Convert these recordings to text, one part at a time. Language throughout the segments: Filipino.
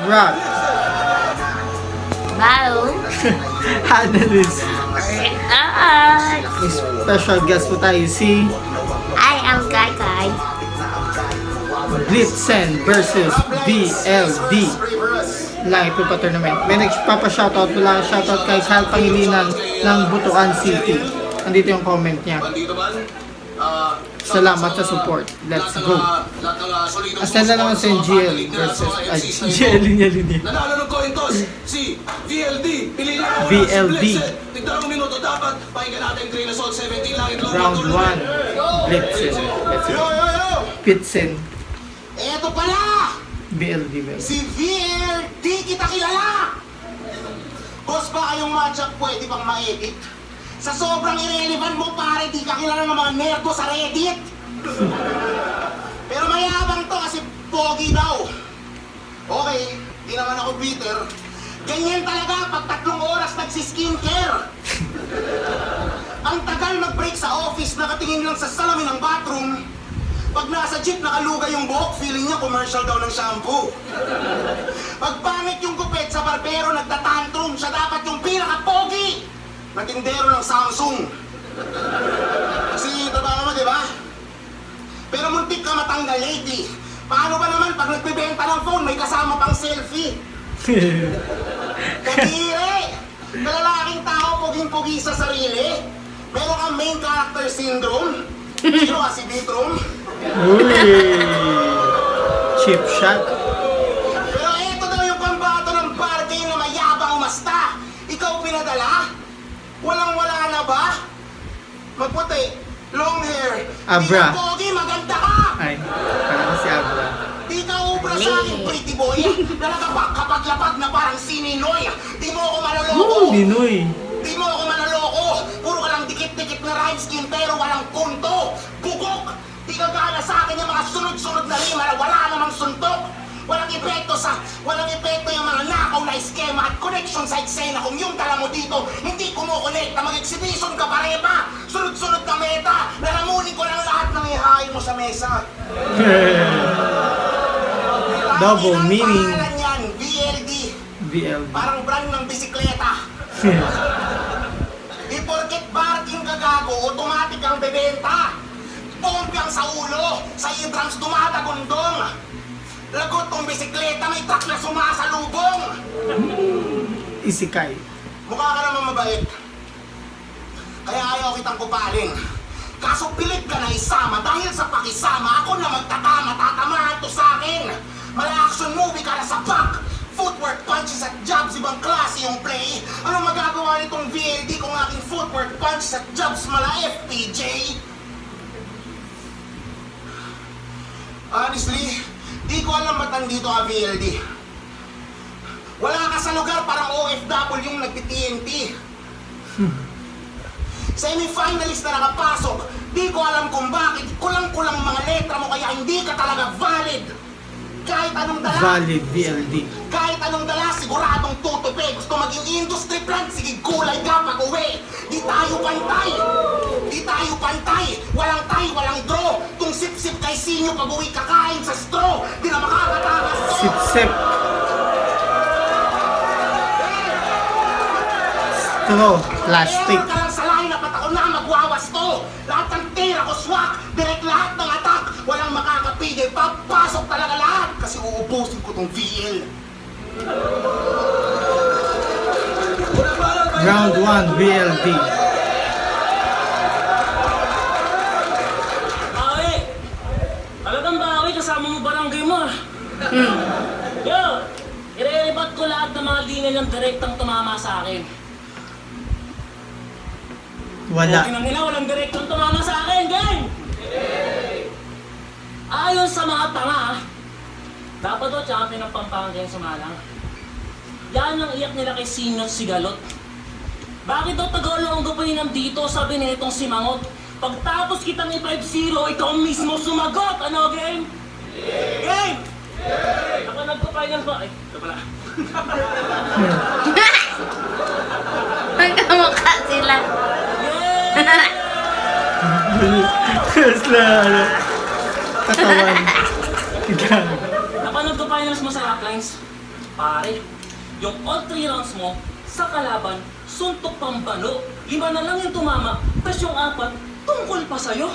Rock. Bao. Annalise. Ay. May special guest po tayo si I am Kai Kai. Blitzen versus VLD. Live po pa tournament. May nagpapa-shoutout. Wala shoutout kay Sal Pangilinan ng Butuan City. Andito yung comment niya. Salamat sa support. Let's go. Asal na naman si GL versus GL linya. Nanalo ng coin toss si VLD. Piliin lang ang VLD. Tignan ang minuto dapat. Pakinggan natin Grain Assault 17 lang. Round 1. Blitzen. Let's go. Blitzen. Eto pala! VLD. Si VLD kita kilala! Boss, ba kayong matchup pwede bang ma-edit? Sa sobrang irrelevant mo pare, di ka kilala ng mga nerdo sa Reddit! Pero mayabang to kasi pogi daw. Okay, di naman ako bitter. Ganyan talaga pag 3 oras nagsi-skincare. Ang tagal mag-break sa office, nakatingin lang sa salamin ng bathroom. Pag nasa jeep, nakalugay yung buhok, feeling niya commercial daw ng shampoo. Pag pangit yung gupit sa barbero, nagtatantrum, siya dapat yung pinaka-pogi na tindero ng Samsung. Kasi trabaho mo, di ba? Pero muntik ka matanggal, lady. Paano ba naman pag nagbibenta ng phone, may kasama pang selfie? Kadiri! Kalalaking tao, poging-pogi sa sarili. Meron kang main character syndrome. Sino ka si Bitrom? Uy! Chip shot. Pero eto daw yung pambato ng bargain na mayabang umasta. Ikaw pinadala? Walang-wala na ba? Magputi, long hair. Abra. Di ka pogi, maganda ka! Ay, parang si Abra. Di ka ubra sa akin, pretty boy. Nakakapag-lapag na parang sininoy. Di mo ako maloloko. Ninoy. Di mo ako manaloko! Puro ka lang dikit-dikit na rhyme scheme pero walang punto! Bugok! Di ka gana sa akin yung mga sunod-sunod na rima na wala namang suntok! Walang epekto yung mga nakaw na eskema at connection sa eksena kung yung tala mo dito hindi kumukonekta mag-exhibition ka parepa! Sunod-sunod na meta! Lalamunin ko lang lahat ng ihain mo sa mesa! Double Ang meaning. pangalan yan, VLD! VLD. Parang brand ng bisikleta! Di porket barking ka gago, automatic ang bebenta. Pompi ang sa ulo, sa e-drums dumadagundong. Lagot tong bisikleta, may truck na sumasalubong. Isikay. Mukha ka naman mabait. Kaya ayaw kitang kupalin. Kaso pilit ka na isama dahil sa pakisama ako na magtatama, tatamahan to sa akin. Mala action movie ka na sa back. Footwork punches at jabs, ibang klase yung play. Ano magagawa nitong VLD kung aking footwork punches at jabs mala FPJ? Honestly, di ko alam ba't nandito ka VLD. Wala ka sa lugar, parang OFW yung nagti-TNT. Semi-finalist na nakapasok, di ko alam kung bakit. Kulang-kulang mga letra mo kaya hindi ka talaga valid. Kahit anong dala. Valid VLD. Kahit anong dala, siguradong tutupi. Gusto maging industry plant, sige gulay ka pag-uwi. Di tayo pantay. Di tayo pantay. Walang tay, walang draw. Kung sip-sip kay sinyo pag-uwi kakain sa straw. Di na makakatakas to. Sip-sip. Straw. Plastic. Error ka lang sa line up at ako na magwawas to. Lahat ng tira ko swak. Direct lahat ng attack. Walang makakapigil. Papasok talaga lahat. Kasi uubusin ko tong VL. Round 1 VLD. Bawi! Talagang bawi, kasama mo barangay mo ah. Yo! Irelibat ko lahat ng mga linya ng direktang tumama sa akin. Wala. Okay nang ina, walang direktang tumama sa akin, gang! Ayon sa mga tanga, dapat daw champion ng Pampanga yung sumalang. Yan ang iyak nila kay Sinot Sigalot. Bakit daw Tagalonggo pa yun nandito, sabi nitong si Mangot? Pagtapos kitang i-5-0, ikaw mismo sumagot! Ano, game? Game! Ako nagpa-final ko. Ay, ito pala. Magkamukha sila. Tesla. Katawan. Ikaw. Napanood ko finals mo sa Uplines. Pare, yung all 3 rounds mo, sa kalaban, suntok pang balo. 5 na lang yung tumama, tapos yung 4, tungkol pa sa'yo.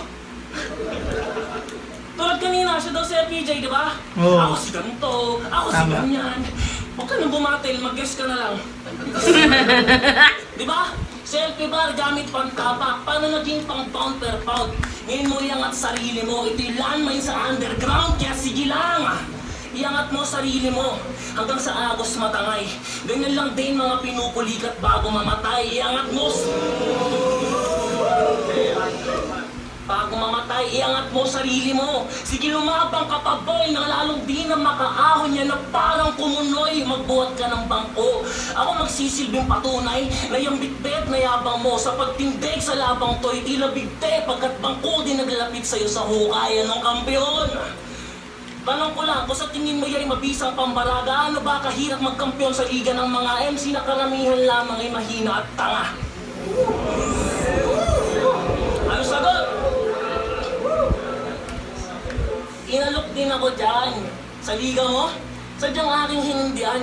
Tulad kanina, siya daw si FPJ, di ba? Oo. Ako si ganito, ako si Tama. ganyan. Huwag ka nang bumatil, mag-guess ka na lang. Di ba? Selfie bar, gamit pang tapak. Paano naging pang pound per pound? Ngayon mo iangat sarili mo. Ito'y landmine sa underground, kaya sige lang. Iangat mo sarili mo hanggang sa agos matangay. Ganyan lang din mga pinupulikat bago mamatay. Iangat mo. Bago mamatay, iangat mo sarili mo. Sige, lumabang ka pa, boy, nang lalong di na makaahon yan na parang kumunoy. Magbuhat ka ng bangko. Ako magsisilbing patunay na yung bitbit na yabang mo sa pagtindig sa labang to'y tila bigte pagkat bangko din naglapit sa'yo sa hukayan ng kampiyon. Tanong ko lang, kung sa tingin mo ya'y mabisang pambaraga, ano ba kahirap magkampiyon sa liga ng mga MC na karamihan lamang ay mahina at tanga? Ano sagot? Inalok din ako dyan. Sa liga mo, sadyang aking hinindihan.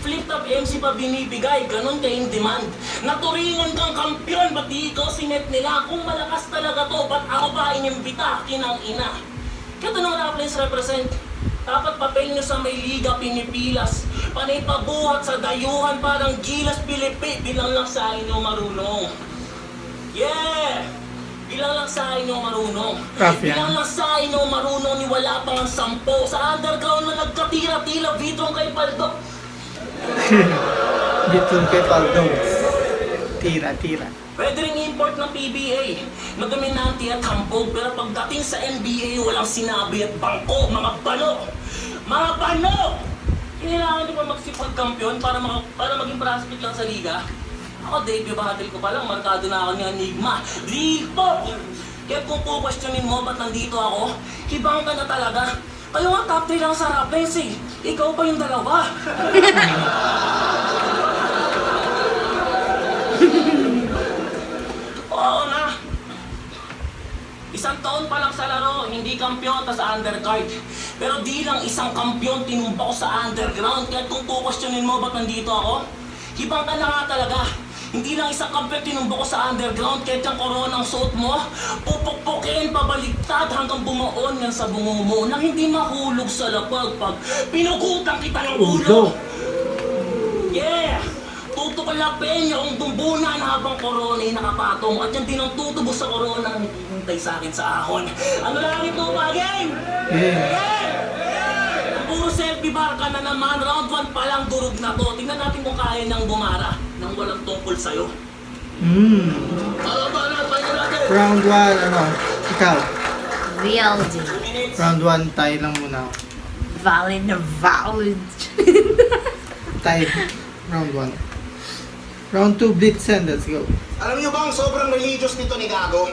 Flip-top MC pa binibigay, ganun ka in demand. Naturingan kang kampiyon, ba't di ikaw sinet nila? Kung malakas talaga to, ba't ako ba inimbita? Kinang ina. Kaya tanong na please represent. Dapat papel nyo sa may liga pinipilas. Panay pabuhat sa dayuhan, parang gilas Pilipi. Bilang lang sa inyo marunong. Yeah! Bilang lang sa inyo marunong. Rough yan. Bilang lang sa inyo marunong ni wala pang ang 10. Sa underground na nagkatira-tila, bitong kay Paldo. Bitong kay Paldo. Tira. Pwede rin import ng PBA, magaminante at hambog, pero pagdating sa NBA, walang sinabi at bangko, mga balo! Mga balo! Kailangan nyo ba magsipag-kampiyon para maging prospect lang sa liga? Ako, debut battle ko pa lang, markado na ako ni Enigma. Real po! Kaya kung po-questionin mo ba't nandito ako, hibang ka na talaga. Kayo nga top 3 lang sa rap race eh. Ikaw pa yung dalawa. Oo na. 1 taon pa lang sa laro, hindi kampiyon ta sa undercard. Pero di lang isang kampiyon tinumba ko sa underground. Kaya kung questionin mo ba't nandito ako, hibang ka na nga talaga. Hindi lang isang kampiyon tinumba ko sa underground. Kahit yung koronang suot mo, pupukpukin pabaliktad hanggang bumaon yan sa bungo mo nang hindi mahulog sa lapag pag pinugutan kita ng ulo. Yeah! Tutukalapin yung tumbunan habang korona'y nakapatong at yan din ang tutubos sa korona ang hintay sa akin sa ahon. Ano lang ito pa, game? Yeah! Puro selfie bar ka na naman. Round 1 pa lang durog na to. Tingnan natin kung kaya nang bumara nang walang tungkol sa'yo. Round 1, ano? Ikaw. VLD. Round 1, tayo lang muna ako. Valid na valid. Tayo. Round 1. Round 2, Blitzen. Let's go. Alam niyo ba ang sobrang religious nito ni Gago?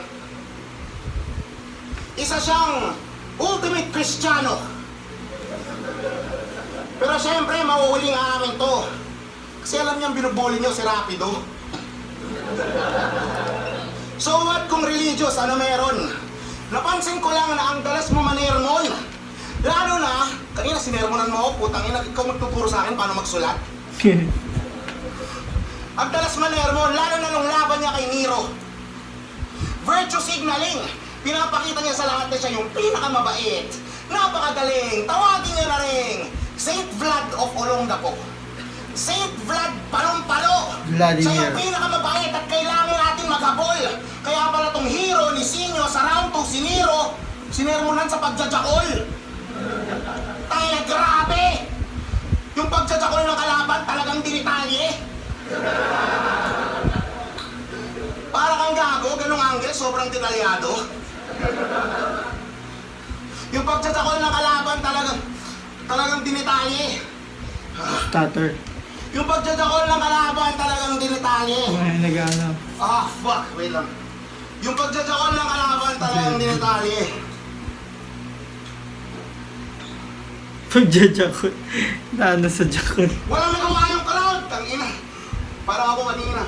Isa siyang ultimate Kristiyano. Pero syempre, mauuling amin to. Kasi alam niyang binubuli niyo si Rapido. So what kung religious, ano meron? Napansin ko lang na ang dalas mo manermon. Lalo na, kanina sinermonan mo ako, putang ina, ikaw magtuturo sa akin paano magsulat. Ang dalas manermon, lalo na nung laban niya kay Nero. Virtue signaling. Pinapakita niya sa lahat na siya yung pinakamabait. Napakagaling. Tawagin niya na rin. Saint Vlad of Olongapo. Saint Vlad Palumpalo. Vladimir. Siya yung pinakamabait at kailangan natin maghabol. Kaya pala tong hero ni Sinyo sa round 2 si Nero, sinermonan sa pagjajakol. Tangina, grabe! Yung pagjajakol ng kalaban talagang dinitalye. Para kang gago, ganong angle, sobrang detalyado. Yung pagtsatsakol ng kalaban talagang dinitalye. Stutter. Yung pagtsatsakol ng kalaban talagang dinitalye. Ay, nag-ano. Fuck, wait lang. Yung pagtsatsakol ng kalaban talagang dinitalye. Pagjajakot. Naano sa jakot. Walang nagawa yung crowd, tangina. Para ako kanina.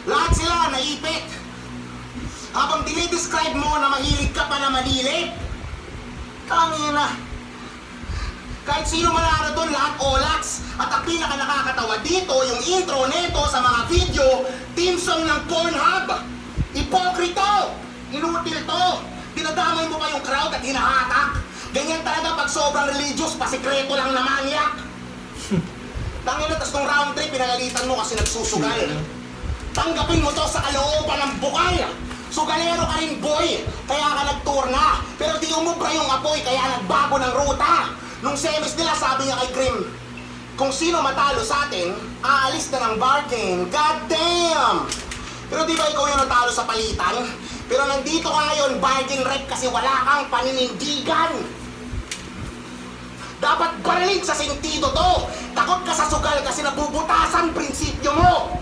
Lahat sila naipit. Habang dinidescribe mo na mahilig ka pa na manilip. Tangina. Kahit sino manalo doon, lahat olats. At ang pinaka nakakatawa dito, yung intro neto sa mga video, team song ng Pornhub. Ipokrito! Inutil to! Dinadamay mo pa yung crowd at hinahatak. Ganyan talaga pag sobrang religious, pasikreto lang na manyak. Tangin na, tas nung round 3, pinagalitan mo kasi nagsusugal. Tanggapin mo to sa kalooban ng bukal. Sugalero ka rin, boy. Kaya ka nag-tour na. Pero di umubra yung apoy, kaya nagbago ng ruta. Nung semis nila, sabi niya kay Grim, kung sino matalo sa atin, aalis na ng bargain. God damn! Pero di ba ikaw yung natalo sa palitan? Pero nandito ka ngayon, bargain rep kasi wala kang paninindigan. Dapat barilin sa sentido to. Takot ka sa sugal kasi nabubutasan prinsipyo mo.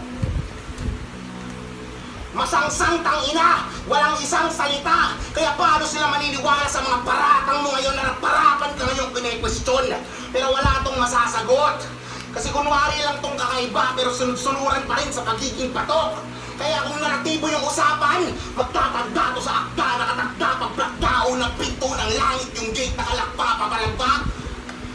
Masangsang tangina, walang isang salita. Kaya paano sila maniniwala sa mga paratang mo ngayon na naparapan ka ngayong kine-question? Pero wala tong masasagot. Kasi kunwari lang tong kakaiba pero sunod-sunuran pa rin sa pagiging patok. Kaya kung naratibo yung usapan, magtatagda to sa akda, nakatagda pagplagdao ng pinto ng langit yung gate nakalakpa papalagpak.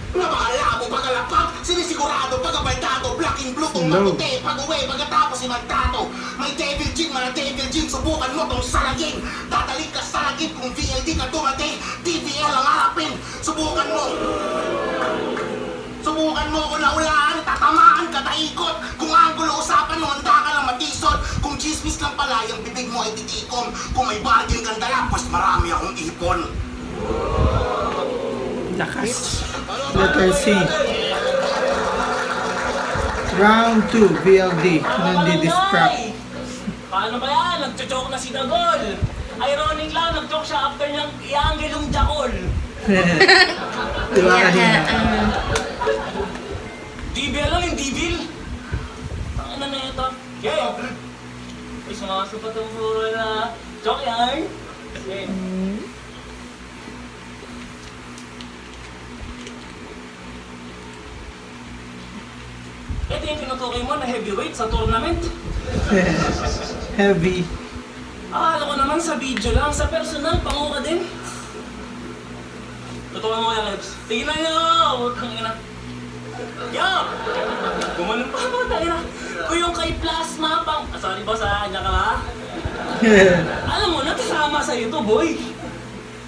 Nabakalabo pagkalakpak, sinisigurado pagkabaldado, black and blue tong maputi, pag-uwi, pagkatapos si Magtato. May devil gin, mga devil gin, subukan mo tong salagin. Dadaling ka salagin kung VLD ka dumating, TVL ang harapin. Subukan mo. Subukan mo kung naulaan, tatamaan ka, taikot. Kung anggulo usapan mo, handa ka lang matisod. Kung chismis lang pala, yung bibig mo ay titikom. Kung may bargain kang dala, mas marami akong ipon. Lakas. Letter C. Round 2, VLD. Nandi-distract. Paano ba yan? Nagcho-choke na si Dagol. Ironic lang, nag-choke siya after niyang i-angle yung Jakol. Diba kanina? Devil lang yung devil. Ang na ito. Yeah. Uy, sumasapat ang puro na. Choke yan. Okay. Ito yung tinutukoy mo na heavyweight sa tournament. Heavy. Akala ko naman sa video lang, sa personal, pango ka din. Tutukan mo yan, Lebs. Tingnan nyo! Huwag ina. Yo! Gumanon pa mo, tangina. Kung yung kay Plasma pang... sorry boss ha, andyan ka ba? Alam mo, natasama sa'yo to, boy.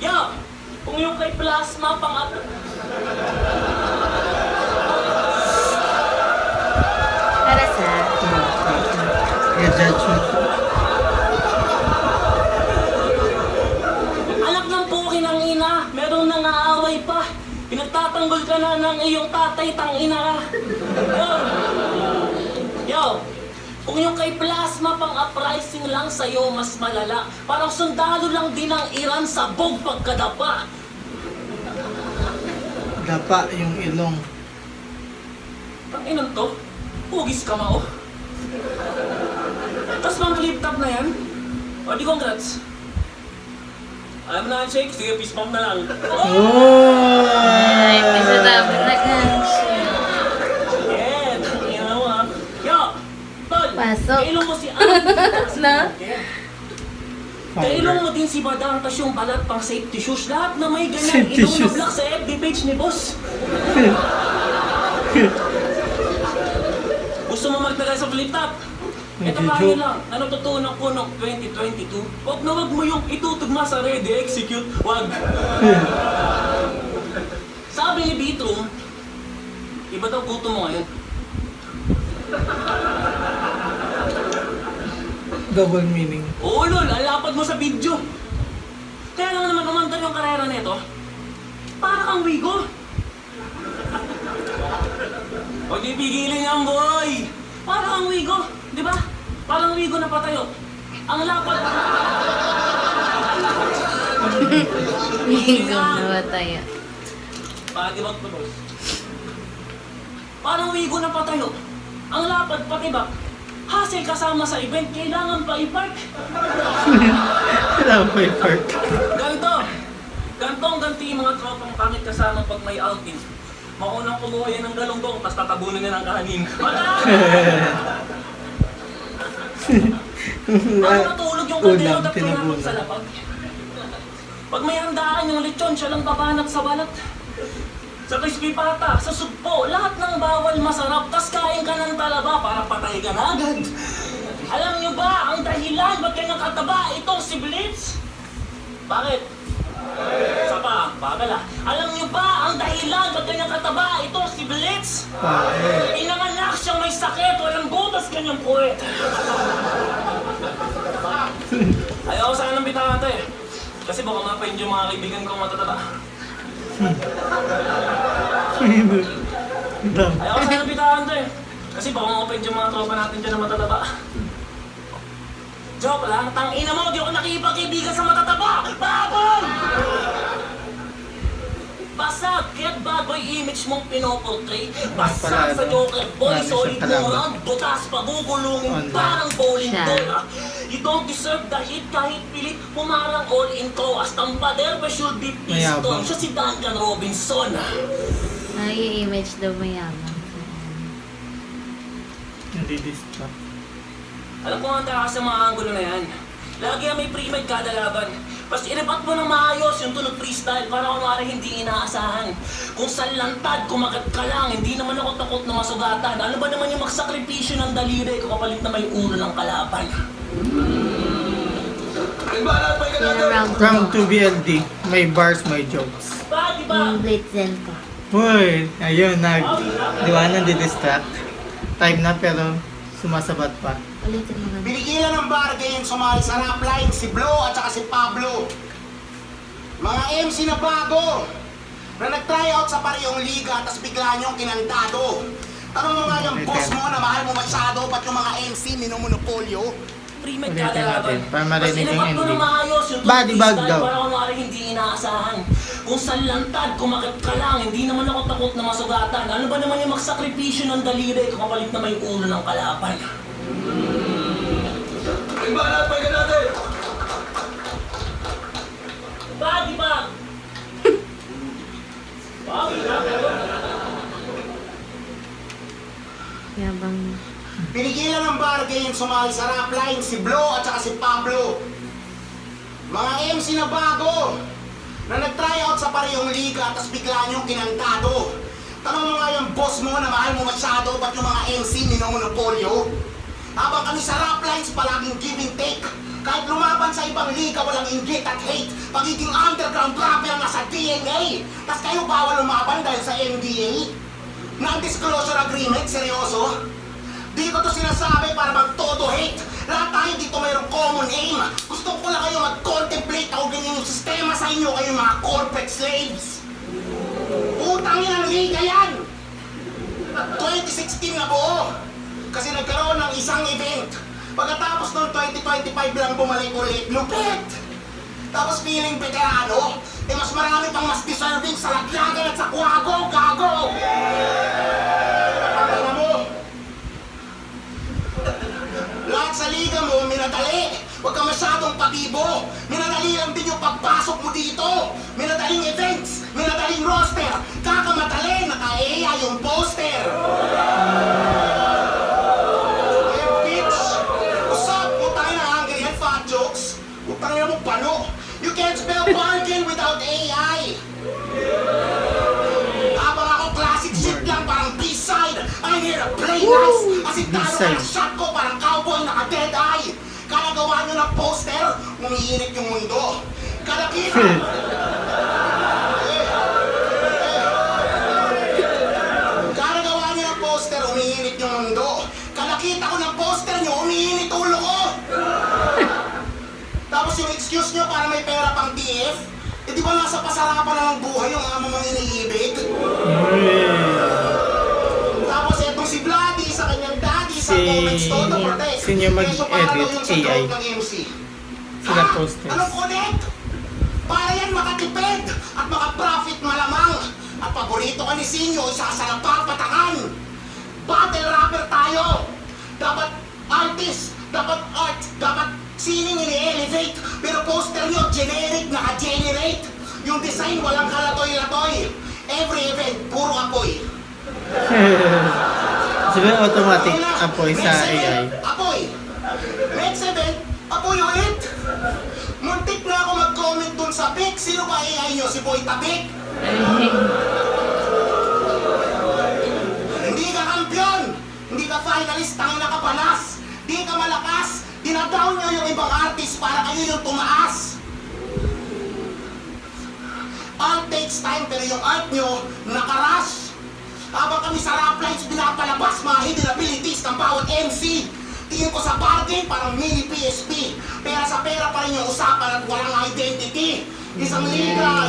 Yo! Kung yung kay Plasma pang... Para sa... I-judge mo. Anak ng puki ng ina, merong nangaaway pa. Pinagtatanggol ka na ng iyong tatay, tangina ka. Yo, kung yung kay Plasma pang uprising lang sa'yo, mas malala. Parang sundalo lang din ang Iran sa bog pagkadapa. Dapa yung ilong. Tanginan to, hugis ka mao. Tapos pang flip top na yan. O di congrats. Alam na shake, sige peace pump na lang. Ay, pisa dapat na Yeah, tangina mo ha. Yo, tol, Pasok. kailong mo si Na? Kailong mo din si Badang, tas yung balat pang safety shoes. Lahat na may ganyan, Safety ilong na shoes. black sa FB page ni boss. Gusto mo magtagay sa flip top? Ito Medyo kayo joke. lang, natutunan ko noong 2022, huwag na huwag mo yung itutugma sa ready, execute, wag. Sabi ni Bitro, iba daw gusto mo ngayon. Double meaning. Oo lol, ang lapad mo sa video. Kaya lang naman umandar yung karera nito, para kang wigo. Huwag ipigilin yan, boy! Para kang wigo, di ba? Parang wigo na patayo. Ang lapad. Hindi ko na tayo. Patibak to, boss. Parang wigo na patayo. Ang lapad patibak. Hassle kasama sa event, kailangan pa i-park. Kailangan pa i-park. Ganto. Ganto yung mga tropang pangit kasama pag may outing. Maunang kumuha yan ng galunggong, tapos tatabunan niya ng kahanin. Wala! Ano natulog yung kaldero Ulam, at pinapag tinabunan. sa lapag? Pag may handaan yung lechon, siya lang babanat sa balat. sa crispy pata, sa sugpo, lahat ng bawal masarap, tas kain ka ng talaba para patay ka na agad. Alam nyo ba ang dahilan ba't kanyang kataba itong si Blitz? Bakit? Isa pa, bagal ah. Alam nyo ba ang dahilan ba't kanyang kataba itong si Blitz? Inanganak siyang may sakit, walang butas kanyang puwet. Ayaw sa ng bitawan to eh. Kasi baka mapain yung mga kaibigan kong matataba. Ayaw sa ng bitawan to eh. Kasi baka mapain yung mga tropa natin dyan na matataba. Joke lang, tangina mo, di ako nakikipagkaibigan sa matataba! Babon! Basag, kaya't bad boy image mong pinoportray. Basag sa Joker boy, solid mo ang butas, pagugulungin parang bowling ball. You don't deserve the hit kahit pilit, pumarang all in ko. As tampader, but should be piston. Siya si Duncan Robinson. Ay, image daw mayaman. Nadi-distract. Alam ko ang takas sa mga angulo na yan. Lagi ang may pre-med kada laban. Basta iripat mo ng maayos yung tunog freestyle para kunwari hindi inaasahan. Kung salantad, kumagat ka lang, hindi naman ako takot na masugatan. Ano ba naman yung magsakripisyo ng daliri kung kapalit na may ulo ng kalaban? Round 2 BLD. May bars, may jokes. Ba, di ba? Yung Blitzen ko. Uy, ayun, di ba nadi-distract? Time na pero sumasabat pa. Ulitin mo lang. Pinigilan ng bargain yung sumali sa rap line, si Blo at saka si Pablo. Mga MC na bago, na nag-try out sa parehong liga, tapos bigla niyong kinantado. Tanong mo nga yung boss mo na mahal mo masyado, ba't yung mga MC minomonopolyo? Pre-med Ulitin kada laban. natin, para marinig Basta yung iripat mo ending. ng maayos yung tunog Body bag freestyle daw. para kunwari hindi inaasahan. Kung salantad, kumagat ka lang, hindi naman ako takot na masugatan. Ano ba naman yung magsakripisyo ng daliri kung kapalit na may ulo ng kalaban? Body bag! Yabang. Pinigilan ng bargain yung sumali sa rap line, si Blo at saka si Pablo. Mga MC na bago, na nag-try out sa parehong liga, tapos bigla niyong kinantado. Tanong mo nga yung boss mo na mahal mo masyado, ba't yung mga MC minomonopolyo? Habang kami sa rap lines, palaging give and take. Kahit lumaban sa ibang liga, walang inggit at hate. Pagiging underground rapper na sa DNA. Tapos kayo bawal lumaban dahil sa NDA? Non-disclosure agreement, seryoso? Di ko to sinasabi para mag-todo hate. Lahat tayo dito mayroong common aim. Gusto ko lang kayo mag-contemplate ako ganyan yung sistema sa inyo, kayo mga corporate slaves. Putang yan ang liga yan! 2016 na buo. Kasi nagkaroon ng isang event. Pagkatapos ng 2025 lang bumalik ulit, lupit! Tapos feeling veterano, eh mas marami pang mas deserving sa Laglagan at sa Kuago, gago! Ano mo? Lahat sa liga mo, minadali! Huwag ka masyadong patibo! Minadali lang din yung pagpasok mo dito! Minadaling events! Minadaling roster! Kakamatali! Naka-EA yung poster! Utangin mo pano. You can't spell bargain without AI. Habang ako classic shit lang parang B-side. I'm here to play nice. Kasi talo ka ng shot ko parang cowboy naka-dead eye. Kada gawa nyo ng poster, umiinit yung mundo. Kada kita. Kada gawa nyo ng poster, umiinit yung mundo. Kada kita ko ng poster nyo, umiinit ulo ko. Tapos yung excuse nyo para may pera pang TF, eh di ba nasa pasarapan na ng buhay yung ama mong iniibig? Tapos etong si Vladdy sa kanyang daddy sa comments to protect. Sino mag-edit AI? Sila Ha? posters. Anong connect? Para yan makatipid at makaprofit malamang. At paborito ka ni Sinyo, isa sa napapatakan. Battle rapper tayo. Dapat artist, dapat art, dapat sining ini-elevate, pero poster nyo generic, naka-generate. Yung design walang kalatoy-latoy. Every event, puro apoy. Sabi automatic apoy sa AI. Apoy. Next event, apoy ulit. Muntik na ako mag-comment dun sa pic. Sino ba AI nyo? Si Boy Tapik? yun! Hindi ka finalist, tangin na kapanas! Di ka malakas! Dinadown nyo yung ibang artist para kayo yung tumaas! Art takes time pero yung art nyo nakarush! Habang kami sa rap lines pinapalabas mga hidden abilities ng bawat MC! Tingin ko sa bargain parang mini PSP. Pera sa pera pa rin yung usapan at walang identity. Isang liga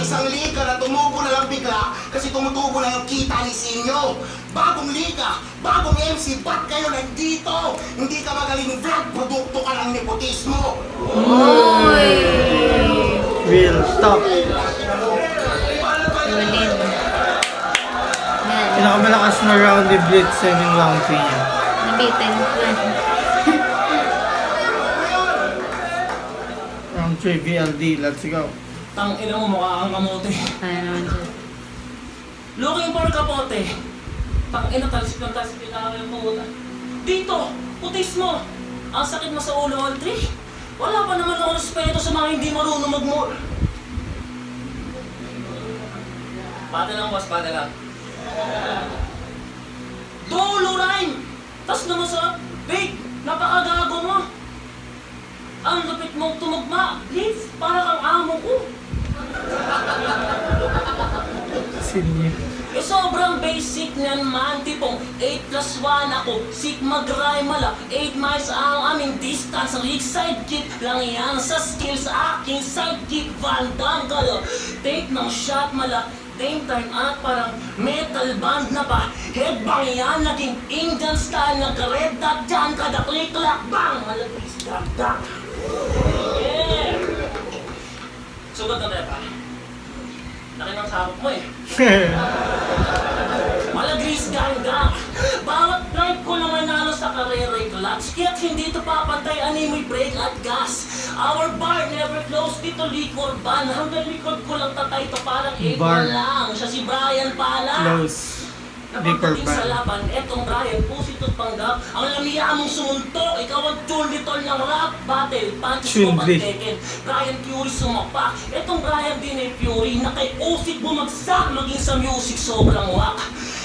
na tumubo na lang bigla kasi tumutubo na yung kita ni Sinyo. Bagong liga, bagong MC, ba't kayo nandito? Hindi ka magaling vlog, produkto ka ng nepotismo. Uy! Real talk. Ulin. Yan. Pinakamalakas na round ni Blitzen yung round 3 niya. Nabitin ko yan. Round 3 VLD, let's go. Tang ina mo mukha kang kamote. Kaya naman siya. Looking for kapote. Tang ina talsik ng talsik yung kakawin mo. Dito, putis mo. Ang sakit mo sa ulo, all three. Wala pa naman ako respeto sa mga hindi marunong mag-mall. Bata lang, boss, bata lang. Dolo rhyme! Tas naman sa fake, napakagago mo. Ang lupit mong tumugma, Blitz, para kang amo ko. Sinyo. Sobrang basic niyan man, tipong 8 plus 1 ako, Sigma Gry mala, 8 miles ang aming distance, weak sidekick lang yan sa skills, aking sidekick, Van Damme kalo, take ng shot mala, same time at parang metal band na ba, headbang yan, naging Indian style, nagka-red dot dyan, kada click-clack, bang, malagis, dam-dam. Yeah! Sugod na tayo pa. Laki ng sakop mo eh. Malagris ganggang. Bawat drive ko lang nanalo sa karera clutch. Kaya't hindi ito papantay, animoy brake at gas. Our bar never closed, dito liquor ban. Hanggang likod ko lang tatay to parang 8 Bar. lang. Siya si Brian pala. Close. Liquor Napagdating sa ban. laban, etong Brian, pusit at panggap. Ang lamiya mong sumuntok, ikaw ang tulitol ng rap battle. Punches ko Chundli. pagteken. Brian Fury sumapak. Etong Brian din ay Fury, na kay Usit bumagsak, maging sa music sobrang wak.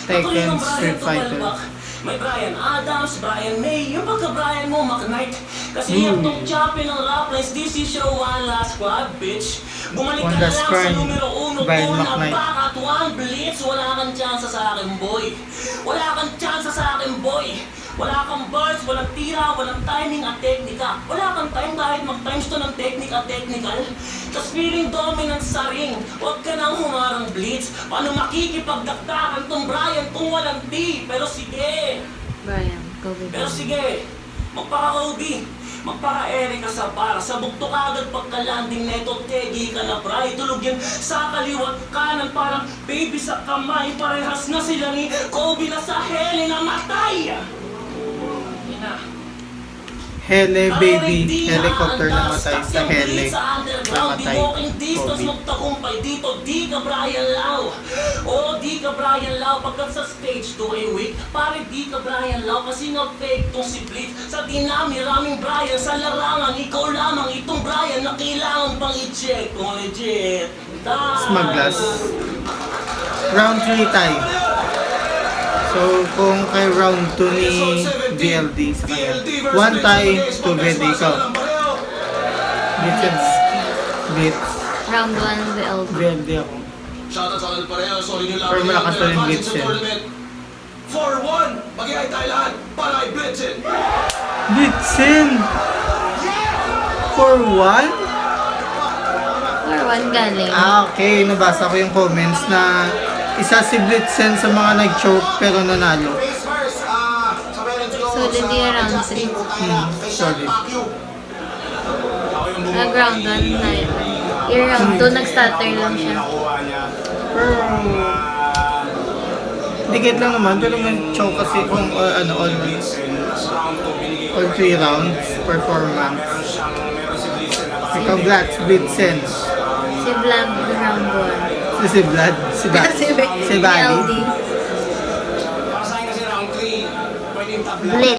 Tekken, Ang Street Fighter. tumalbak. May Brian Adams, Brian May, yung pagka-Brian mo, McKnight. Kasi yung tong champion ng rap lines, this is your one last squad, bitch. Bumalik One ka na last lang sa crime, numero 1, Brian na McKnight. back at one blitz. Wala kang tsansa sa akin, boy. Wala kang tsansa sa akin, boy. Wala kang bars, walang tira, walang timing at teknika. Wala kang time kahit mag-times to ng technique at technical. Tapos feeling dominant sa ring. Huwag ka nang humarang blitz. Paano makikipagdakdakan tong Brian kung walang T? Pero sige. Brian, go with Pero him. sige. Magpaka-Kobe. Magpaka-Eric ka sa para. Sabog to kagad pagka-landing neto. Tegi ka na, Bri. Tulog yan sa kaliwat kanan. Parang baby sa kamay. Parehas na sila ni Kobe na sa heli na matay. Yun na. Hele baby, helicopter na matay sa hele. Namatay. Namatay. Walking distance Kobe. magtagumpay dito, di ka Brian Lau. Oo, di ka Brian Lau. Pagkat sa stage, do I weak? Pare, di ka Brian Lau. Kasi nga-fake tong si Blitz. Sa dinami, raming Brian. Sa larangan, ikaw lamang itong Brian na kailangan pang i-check kung legit. Smugglers. Round 3 tie. So, kung kay round 2 ni VLD sa kanya, 1 tie, 2 VLD ikaw. Blitz and Blitz. Round 1, VLD. VLD ako. Shoutout sa kanil pareho. Solid yung Pero malakas na rin Blitz eh. 4-1! Mag-ihay tayo lahat para kay Blitzen! Blitzen! For 1? Or 1 galing. Okay. Nabasa ko yung comments na isa si Blitzen sa mga nag-choke pero nanalo. Face first, sa parents ko, So, hindi sa round Justin, 3. Bukaya, kay Sean Sorry. Pacquiao. Round 1 na yun. Yung round 2, nag-stutter lang siya. Pero, dikit lang naman, pero nag-choke kasi kung all 3 rounds performance. Congrats, Blitzen. Si Vlad, round 1. Si Vlad, si Bali. VLD. Para sa akin kasi round 3, pwede yung tabla. Blitz.